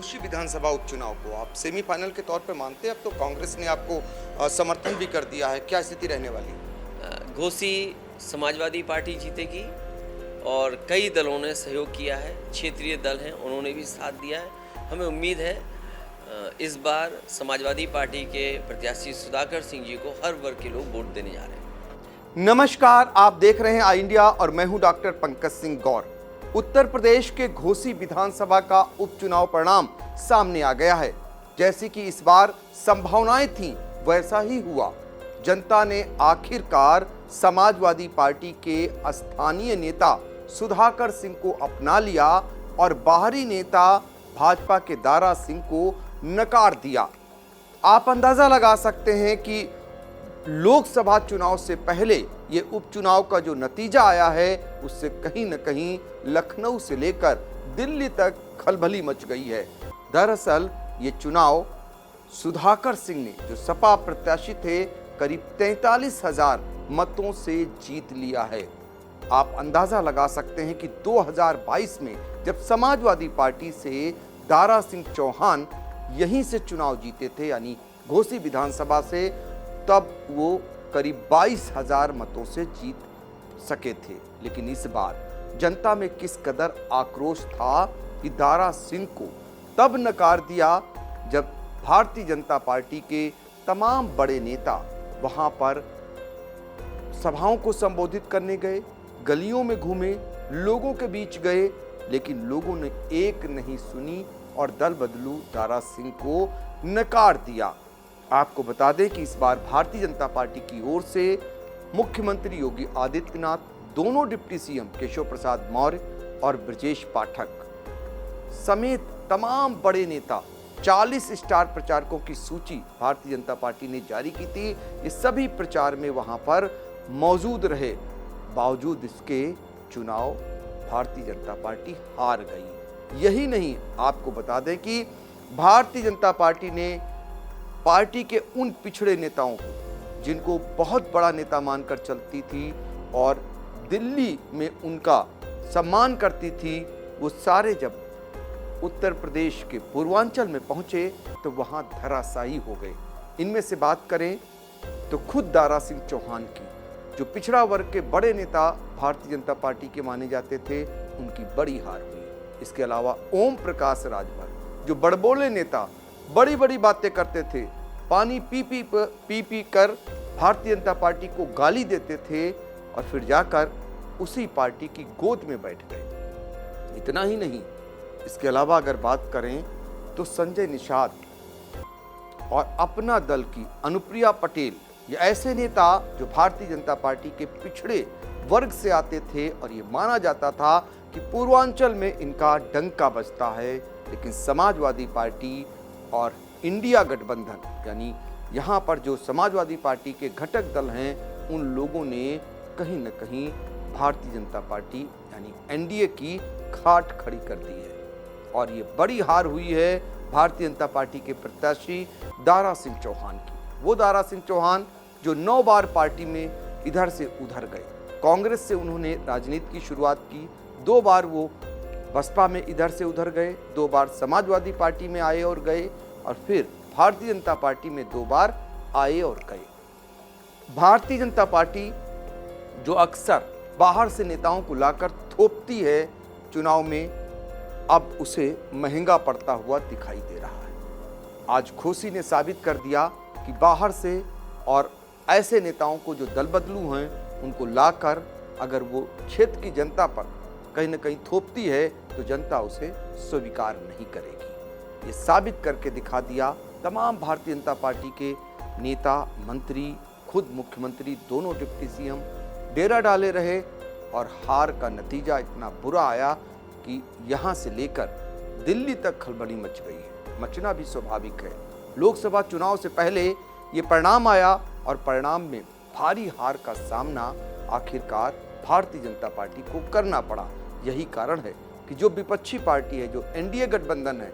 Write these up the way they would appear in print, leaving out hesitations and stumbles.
घोसी विधानसभा उपचुनाव को आप सेमीफाइनल के तौर पर मानते हैं? अब तो कांग्रेस ने आपको समर्थन भी कर दिया है, क्या स्थिति रहने वाली? घोसी समाजवादी पार्टी जीतेगी और कई दलों ने सहयोग किया है। क्षेत्रीय दल हैं, उन्होंने भी साथ दिया है। हमें उम्मीद है इस बार समाजवादी पार्टी के प्रत्याशी सुधाकर सिंह जी को हर वर्ग के लोग वोट देने जा रहे हैं। नमस्कार, आप देख रहे हैं आई इंडिया और मैं हूं डॉक्टर पंकज सिंह गौर। उत्तर प्रदेश के घोसी विधानसभा का उपचुनाव परिणाम सामने आ गया है। जैसी कि इस बार संभावनाएं थीं, वैसा ही हुआ। जनता ने आखिरकार समाजवादी पार्टी के स्थानीय नेता सुधाकर सिंह को अपना लिया और बाहरी नेता भाजपा के दारा सिंह को नकार दिया। आप अंदाजा लगा सकते हैं कि लोकसभा चुनाव से पहले ये उपचुनाव का जो नतीजा आया है, उससे कहीं न कहीं लखनऊ से लेकर दिल्ली तक खलबली मच गई है। दरअसल ये चुनाव सुधाकर सिंह ने, जो सपा प्रत्याशी थे, करीब 43,000 मतों से जीत लिया है। आप अंदाजा लगा सकते हैं कि 2022 में जब समाजवादी पार्टी से दारा सिंह चौहान यहीं से चुनाव जीते थे, यानी घोसी विधानसभा से, तब वो करीब 22,000 मतों से जीत सके थे। लेकिन इस बार जनता में किस कदर आक्रोश था कि दारा सिंह को तब नकार दिया जब भारतीय जनता पार्टी के तमाम बड़े नेता वहां पर सभाओं को संबोधित करने गए, गलियों में घूमे, लोगों के बीच गए, लेकिन लोगों ने एक नहीं सुनी और दल बदलू दारा सिंह को नकार दिया। आपको बता दें कि इस बार भारतीय जनता पार्टी की ओर से मुख्यमंत्री योगी आदित्यनाथ, दोनों डिप्टी सीएम केशव प्रसाद मौर्य और ब्रजेश पाठक समेत तमाम बड़े नेता, 40 स्टार प्रचारकों की सूची भारतीय जनता पार्टी ने जारी की थी। ये सभी प्रचार में वहां पर मौजूद रहे। बावजूद इसके चुनाव भारतीय जनता पार्टी हार गई। यही नहीं, आपको बता दें कि भारतीय जनता पार्टी ने पार्टी के उन पिछड़े नेताओं को, जिनको बहुत बड़ा नेता मानकर चलती थी और दिल्ली में उनका सम्मान करती थी, वो सारे जब उत्तर प्रदेश के पूर्वांचल में पहुंचे तो वहां धराशायी हो गए। इनमें से बात करें तो खुद दारा सिंह चौहान की, जो पिछड़ा वर्ग के बड़े नेता भारतीय जनता पार्टी के माने जाते थे, उनकी बड़ी हार हुई। इसके अलावा ओम प्रकाश राजभर, जो बड़बोले नेता, बड़ी बड़ी बातें करते थे, पानी पी कर भारतीय जनता पार्टी को गाली देते थे और फिर जाकर उसी पार्टी की गोद में बैठ गए। इतना ही नहीं, इसके अलावा अगर बात करें तो संजय निषाद और अपना दल की अनुप्रिया पटेल, ये ऐसे नेता जो भारतीय जनता पार्टी के पिछड़े वर्ग से आते थे और ये माना जाता था कि पूर्वांचल में इनका डंका बजता है। लेकिन समाजवादी पार्टी और इंडिया गठबंधन, यानी यहाँ पर जो समाजवादी पार्टी के घटक दल हैं, उन लोगों ने कहीं न कहीं भारतीय जनता पार्टी यानी एनडीए की खाट खड़ी कर दी है और ये बड़ी हार हुई है भारतीय जनता पार्टी के प्रत्याशी दारा सिंह चौहान की। वो दारा सिंह चौहान जो 9 बार पार्टी में इधर से उधर गए। कांग्रेस से उन्होंने राजनीति की शुरुआत की, 2 बार वो बसपा में इधर से उधर गए, 2 बार समाजवादी पार्टी में आए और गए, और फिर भारतीय जनता पार्टी में 2 बार आए और गए। भारतीय जनता पार्टी जो अक्सर बाहर से नेताओं को लाकर थोपती है चुनाव में, अब उसे महंगा पड़ता हुआ दिखाई दे रहा है। आज घोसी ने साबित कर दिया कि बाहर से और ऐसे नेताओं को जो दल बदलू हैं, उनको लाकर अगर वो क्षेत्र की जनता पर कहीं न कहीं थोपती है तो जनता उसे स्वीकार नहीं करेगी। ये साबित करके दिखा दिया। तमाम भारतीय जनता पार्टी के नेता, मंत्री, खुद मुख्यमंत्री, दोनों डिप्टी सीएम डेरा डाले रहे और हार का नतीजा इतना बुरा आया कि यहाँ से लेकर दिल्ली तक खलबली मच गई है। मचना भी स्वाभाविक है। लोकसभा चुनाव से पहले ये परिणाम आया और परिणाम में भारी हार का सामना आखिरकार भारतीय जनता पार्टी को करना पड़ा। यही कारण है कि जो विपक्षी पार्टी है, जो एनडीए गठबंधन है,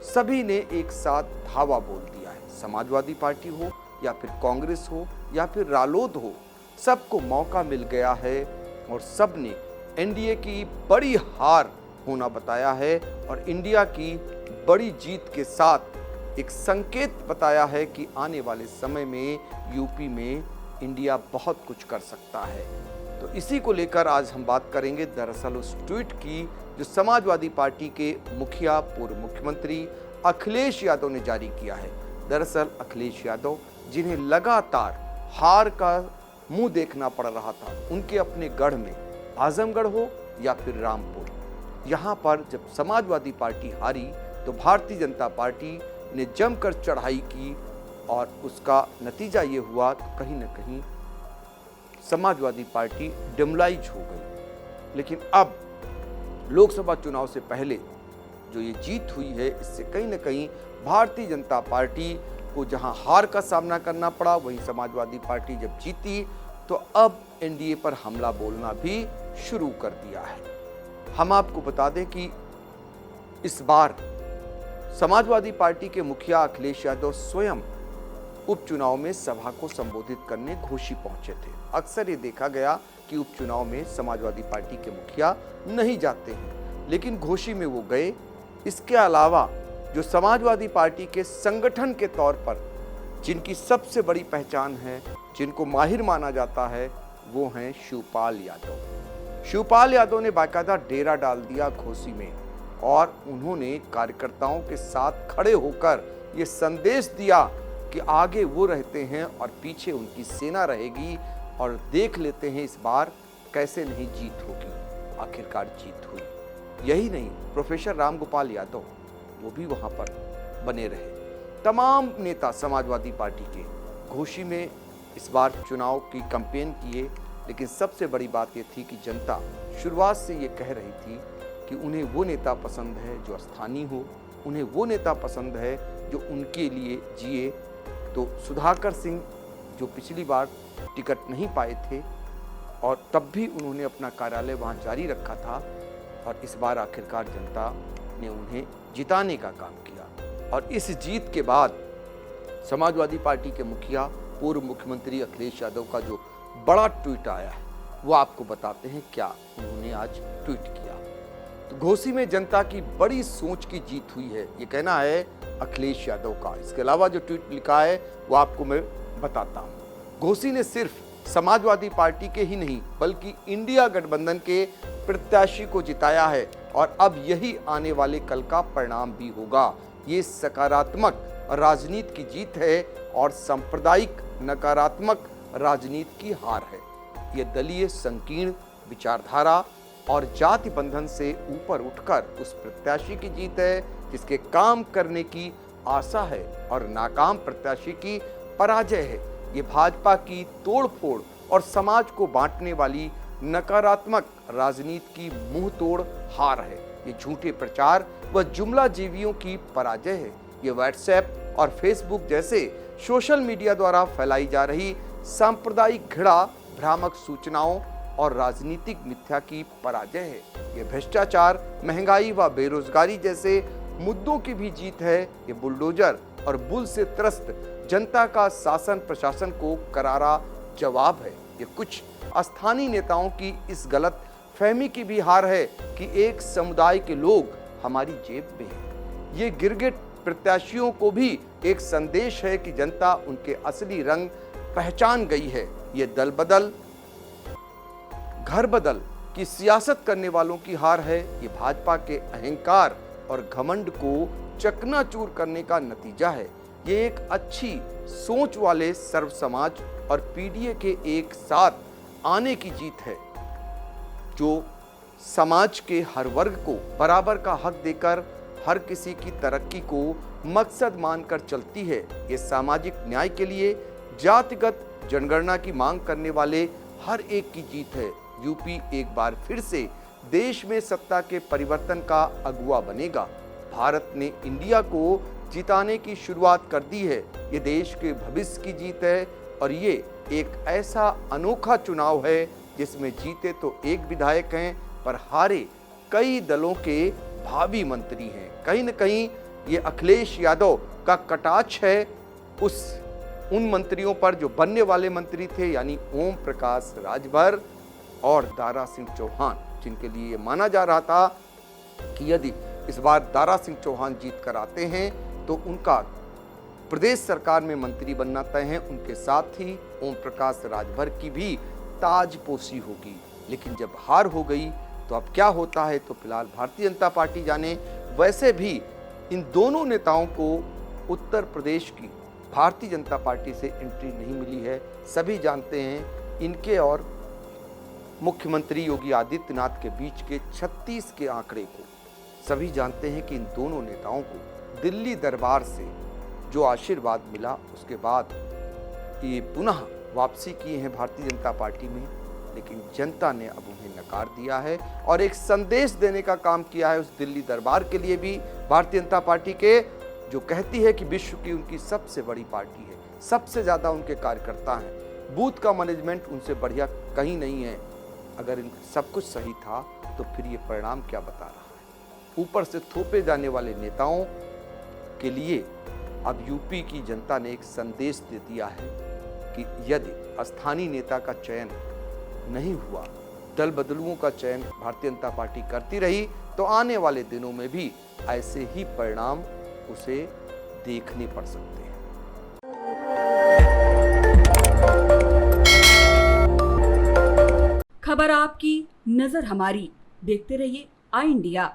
सभी ने एक साथ धावा बोल दिया है। समाजवादी पार्टी हो या फिर कांग्रेस हो या फिर रालोद हो, सबको मौका मिल गया है और सब ने एनडीए की बड़ी हार होना बताया है और इंडिया की बड़ी जीत के साथ एक संकेत बताया है कि आने वाले समय में यूपी में इंडिया बहुत कुछ कर सकता है। तो इसी को लेकर आज हम बात करेंगे दरअसल उस ट्वीट की जो समाजवादी पार्टी के मुखिया पूर्व मुख्यमंत्री अखिलेश यादव ने जारी किया है। दरअसल अखिलेश यादव जिन्हें लगातार हार का मुंह देखना पड़ रहा था, उनके अपने गढ़ में आजमगढ़ हो या फिर रामपुर, यहाँ पर जब समाजवादी पार्टी हारी तो भारतीय जनता पार्टी ने जमकर चढ़ाई की और उसका नतीजा ये हुआ तो कहीं न कहीं समाजवादी पार्टी डिमोलाइज हो गई। लेकिन अब लोकसभा चुनाव से पहले जो ये जीत हुई है, इससे कहीं न कहीं भारतीय जनता पार्टी को जहां हार का सामना करना पड़ा, वहीं समाजवादी पार्टी जब जीती तो अब एनडीए पर हमला बोलना भी शुरू कर दिया है। हम आपको बता दें कि इस बार समाजवादी पार्टी के मुखिया अखिलेश यादव स्वयं उपचुनाव में सभा को संबोधित करने घोसी पहुंचे थे। अक्सर ये देखा गया कि उपचुनाव में समाजवादी पार्टी के मुखिया नहीं जाते हैं, लेकिन घोसी में वो गए। इसके अलावा जो समाजवादी पार्टी के संगठन के तौर पर जिनकी सबसे बड़ी पहचान है, जिनको माहिर माना जाता है, वो हैं शिवपाल यादव। शिवपाल यादव ने बाकायदा डेरा डाल दिया घोसी में और उन्होंने कार्यकर्ताओं के साथ खड़े होकर ये संदेश दिया कि आगे वो रहते हैं और पीछे उनकी सेना रहेगी और देख लेते हैं इस बार कैसे नहीं जीत होगी। आखिरकार जीत हुई। यही नहीं, प्रोफेसर रामगोपाल यादव वो भी वहां पर बने रहे। तमाम नेता समाजवादी पार्टी के घोसी में इस बार चुनाव की कैंपेन किए, लेकिन सबसे बड़ी बात ये थी कि जनता शुरुआत से ये कह रही थी कि उन्हें वो नेता पसंद है जो स्थानीय हो, उन्हें वो नेता पसंद है जो उनके लिए जिए। तो सुधाकर सिंह जो पिछली बार टिकट नहीं पाए थे और तब भी उन्होंने अपना कार्यालय वहां जारी रखा था, और इस बार आखिरकार जनता ने उन्हें जिताने का काम किया। और इस जीत के बाद समाजवादी पार्टी के मुखिया पूर्व मुख्यमंत्री अखिलेश यादव का जो बड़ा ट्वीट आया है वो आपको बताते हैं क्या उन्होंने आज ट्वीट किया। तो घोसी में जनता की बड़ी सोच की जीत हुई है, ये कहना है अखिलेश यादव का। इसके अलावा जो ट्वीट लिखा है वो आपको मैं बताता हूँ। घोसी ने सिर्फ समाजवादी पार्टी के ही नहीं बल्कि इंडिया गठबंधन के प्रत्याशी को जिताया है और अब यही आने वाले कल का परिणाम भी होगा। ये सकारात्मक राजनीति की जीत है और सांप्रदायिक नकारात्मक राजनीति की हार है। ये दलीय संकीर्ण विचारधारा और जाति बंधन से ऊपर उठकर उस प्रत्याशी की जीत है जिसके काम करने की आशा है और नाकाम प्रत्याशी की पराजय है। ये भाजपा की तोड़फोड़ और समाज को बांटने वाली नकारात्मक राजनीति की मुंह तोड़ हार है। ये झूठे प्रचार व जुमला जीवियों की पराजय है। ये व्हाट्सएप और फेसबुक जैसे सोशल मीडिया द्वारा फैलाई जा रही सांप्रदायिक घृणा, भ्रामक सूचनाओं और राजनीतिक मिथ्या की पराजय है। ये भ्रष्टाचार, महंगाई व बेरोजगारी जैसे मुद्दों की भी जीत है। ये बुलडोजर और बुल से त्रस्त जनता का शासन प्रशासन को करारा जवाब है। ये कुछ स्थानीय नेताओं की इस गलत फहमी की भी हार है कि एक समुदाय के लोग हमारी जेब में हैं। ये गिरगिट प्रत्याशियों को भी एक संदेश है कि जनता उनके असली रंग पहचान गई है। ये दल बदल घर बदल की सियासत करने वालों की हार है। ये भाजपा के अहंकार और घमंड को चकनाचूर करने का नतीजा है। ये एक अच्छी सोच वाले सर्व समाज और पीडीए के एक साथ आने की जीत है जो समाज के हर वर्ग को बराबर का हक देकर हर किसी की तरक्की को मकसद मानकर चलती है। ये सामाजिक न्याय के लिए जातिगत जनगणना की मांग करने वाले हर एक की जीत है। यूपी एक बार फिर से देश में सत्ता के परिवर्तन का अगुवा बनेगा। भारत ने इंडिया को जिताने की शुरुआत कर दी है। ये देश के भविष्य की जीत है और ये एक ऐसा अनोखा चुनाव है जिसमें जीते तो एक विधायक हैं पर हारे कई दलों के भावी मंत्री हैं। कहीं न कहीं ये अखिलेश यादव का कटाक्ष है उन मंत्रियों पर जो बनने वाले मंत्री थे, यानी ओम प्रकाश राजभर और दारा सिंह चौहान, जिनके लिए ये माना जा रहा था कि यदि इस बार दारा सिंह चौहान जीत कर आते हैं तो उनका प्रदेश सरकार में मंत्री बनना तय है। उनके साथ ही ओम प्रकाश राजभर की भी ताजपोशी होगी। लेकिन जब हार हो गई तो अब क्या होता है तो फिलहाल भारतीय जनता पार्टी जाने। वैसे भी इन दोनों नेताओं को उत्तर प्रदेश की भारतीय जनता पार्टी से एंट्री नहीं मिली है। सभी जानते हैं इनके और मुख्यमंत्री योगी आदित्यनाथ के बीच के 36 के आंकड़े को। सभी जानते हैं कि इन दोनों नेताओं को दिल्ली दरबार से जो आशीर्वाद मिला उसके बाद ये पुनः वापसी किए हैं भारतीय जनता पार्टी में। लेकिन जनता ने अब उन्हें नकार दिया है और एक संदेश देने का काम किया है उस दिल्ली दरबार के लिए भी भारतीय जनता पार्टी के, जो कहती है कि विश्व की उनकी सबसे बड़ी पार्टी है, सबसे ज़्यादा उनके कार्यकर्ता हैं, बूथ का मैनेजमेंट उनसे बढ़िया कहीं नहीं है। अगर इन सब कुछ सही था तो फिर ये परिणाम क्या बता रहा है। ऊपर से थोपे जाने वाले नेताओं के लिए अब यूपी की जनता ने एक संदेश दे दिया है कि यदि स्थानीय नेता का चयन नहीं हुआ, दल बदलुओं का चयन भारतीय जनता पार्टी करती रही तो आने वाले दिनों में भी ऐसे ही परिणाम उसे देखने पड़ सकते हैं। खबर आपकी, नजर हमारी। देखते रहिए आई इंडिया।